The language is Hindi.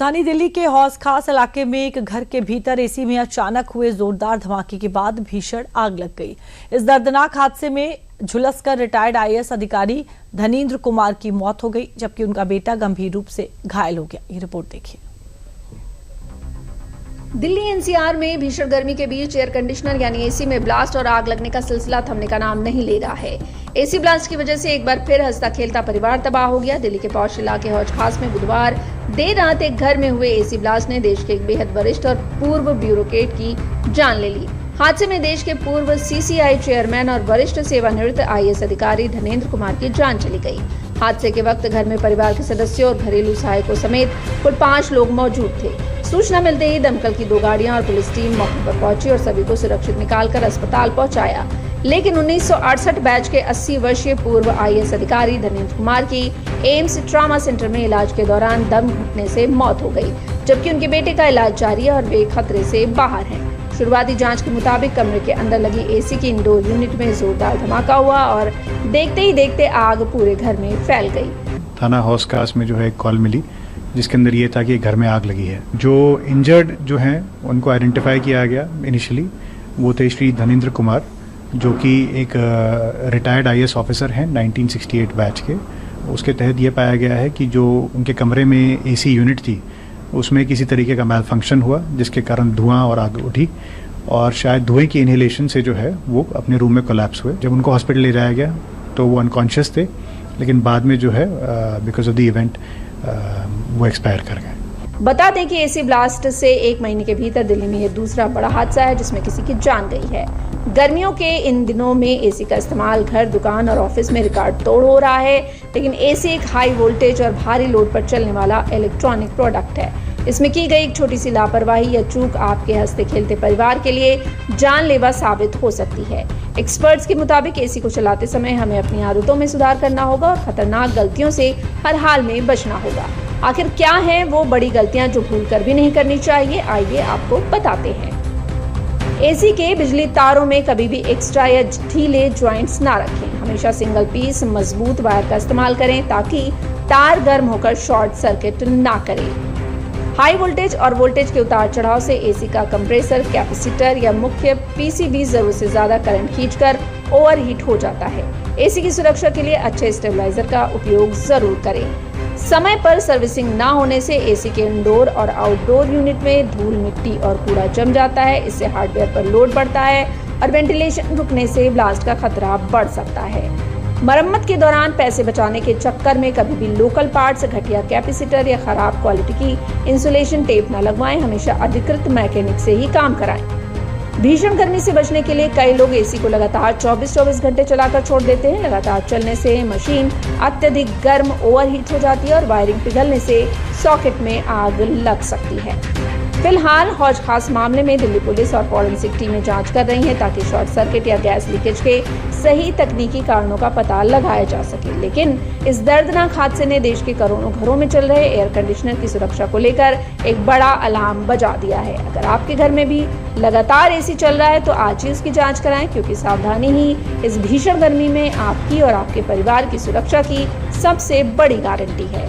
राजधानी दिल्ली के हौस खास इलाके में एक घर के भीतर एसी में अचानक हुए जोरदार धमाके के बाद भीषण आग लग गई। इस दर्दनाक हादसे में झुलसकर रिटायर्ड आईएएस अधिकारी धनेंद्र कुमार की मौत हो गई, जबकि उनका बेटा गंभीर रूप से घायल हो गया। ये रिपोर्ट देखिए। दिल्ली एनसीआर में भीषण गर्मी के बीच एयर कंडीशनर यानी एसी में ब्लास्ट और आग लगने का सिलसिला थमने का नाम नहीं ले रहा है। एसी ब्लास्ट की वजह से एक बार फिर हंसता खेलता परिवार तबाह हो गया। दिल्ली के पौष इलाके हौज खास में बुधवार देर रात एक घर में हुए एसी ब्लास्ट ने देश के एक बेहद वरिष्ठ और पूर्व ब्यूरोक्रेट की जान ले ली। हादसे में देश के पूर्व सीसीआई चेयरमैन और वरिष्ठ सेवानिवृत्त आईएएस अधिकारी धनेंद्र कुमार की जान चली गई। हादसे के वक्त घर में परिवार के सदस्यों और घरेलू सहायकों समेत कुल 5 लोग मौजूद थे। सूचना मिलते ही दमकल की 2 गाड़ियां और पुलिस टीम मौके पर पहुंची और सभी को सुरक्षित निकालकर अस्पताल पहुंचाया। लेकिन 1968 बैच के 80 वर्षीय पूर्व आईएएस अधिकारी धनेंद्र कुमार की एम्स ट्रॉमा सेंटर में इलाज के दौरान दम घुटने से मौत हो गई, जबकि उनके बेटे का इलाज जारी है और वे खतरे से बाहर हैं। शुरुआती जांच के मुताबिक कमरे के अंदर लगी एसी की इंडोर यूनिट में जोरदार धमाका हुआ और देखते ही देखते आग पूरे घर में फैल गई। थाना हौस खास में जो है एक कॉल मिली जिसके अंदर ये था कि घर में आग लगी है। जो इंजर्ड जो हैं उनको आइडेंटिफाई किया गया इनिशियली, वो थे श्री धनेंद्र कुमार जो कि एक रिटायर्ड आईएएस ऑफिसर हैं 1968 बैच के। उसके तहत ये पाया गया है कि जो उनके कमरे में एसी यूनिट थी उसमें किसी तरीके का मैल फंक्शन हुआ जिसके कारण धुआं और आग उठी और शायद धुएं की इनहेलेशन से जो है वो अपने रूम में कोलैप्स हुए। जब उनको हॉस्पिटल ले जाया गया तो वो अनकॉन्शियस थे, लेकिन बाद में जो है बिकॉज ऑफ द इवेंट वो एक्सपायर कर गए। बता दें कि एसी ब्लास्ट से 1 महीने के भीतर दिल्ली में ये दूसरा बड़ा हादसा है जिसमें किसी की जान गई है। गर्मियों के इन दिनों में एसी का इस्तेमाल घर, दुकान और ऑफिस में रिकॉर्ड तोड़ हो रहा है, लेकिन एसी एक हाई वोल्टेज और भारी लोड पर चलने वाला इलेक्ट्रॉनिक प्रोडक्ट है। इसमें की गई एक छोटी सी लापरवाही या चूक आपके हंसते खेलते परिवार के लिए जानलेवा साबित हो सकती है। एक्सपर्ट्स के मुताबिक एसी को चलाते समय हमें अपनी आदतों में सुधार करना होगा और खतरनाक गलतियों से हर हाल में बचना होगा। आखिर क्या है वो बड़ी गलतियां जो भूल कर भी नहीं करनी चाहिए, आइए आपको बताते हैं। एसी के बिजली तारों में कभी भी एक्स्ट्रा या ढीले ज्वाइंट्स ना रखें। हमेशा सिंगल पीस मजबूत वायर का इस्तेमाल करें ताकि तार गर्म होकर शॉर्ट सर्किट ना करे। हाई वोल्टेज और वोल्टेज के उतार चढ़ाव से एसी का कंप्रेसर, कैपेसिटर या मुख्य पीसीबी जरूरत से ज्यादा करंट खींचकर ओवरहीट हो जाता है। एसी की सुरक्षा के लिए अच्छे स्टेबलाइजर का उपयोग जरूर करें। समय पर सर्विसिंग ना होने से एसी के इंडोर और आउटडोर यूनिट में धूल, मिट्टी और कूड़ा जम जाता है। इससे हार्डवेयर पर लोड पड़ता है और वेंटिलेशन रुकने से ब्लास्ट का खतरा बढ़ सकता है। मरम्मत के दौरान पैसे बचाने के चक्कर में कभी भी लोकल पार्ट्स, घटिया कैपेसिटर या खराब क्वालिटी की इंसुलेशन टेप न लगवाएं। हमेशा अधिकृत मैकेनिक से ही काम कराएं। भीषण गर्मी से बचने के लिए कई लोग एसी को लगातार 24 घंटे चलाकर छोड़ देते हैं। लगातार चलने से मशीन अत्यधिक गर्म ओवरहीट हो जाती है और वायरिंग पिघलने से सॉकेट में आग लग सकती है। फिलहाल हौज खास मामले में दिल्ली पुलिस और फॉरेंसिक टीमें जांच कर रही हैं ताकि शॉर्ट सर्किट या गैस लीकेज के सही तकनीकी कारणों का पता लगाया जा सके। लेकिन इस दर्दनाक हादसे ने देश के करोड़ों घरों में चल रहे एयर कंडीशनर की सुरक्षा को लेकर एक बड़ा अलार्म बजा दिया है। अगर आपके घर में भी लगातार एसी चल रहा है तो आज ही उसकी जांच कराएं, क्योंकि सावधानी ही इस भीषण गर्मी में आपकी और आपके परिवार की सुरक्षा की सबसे बड़ी गारंटी है।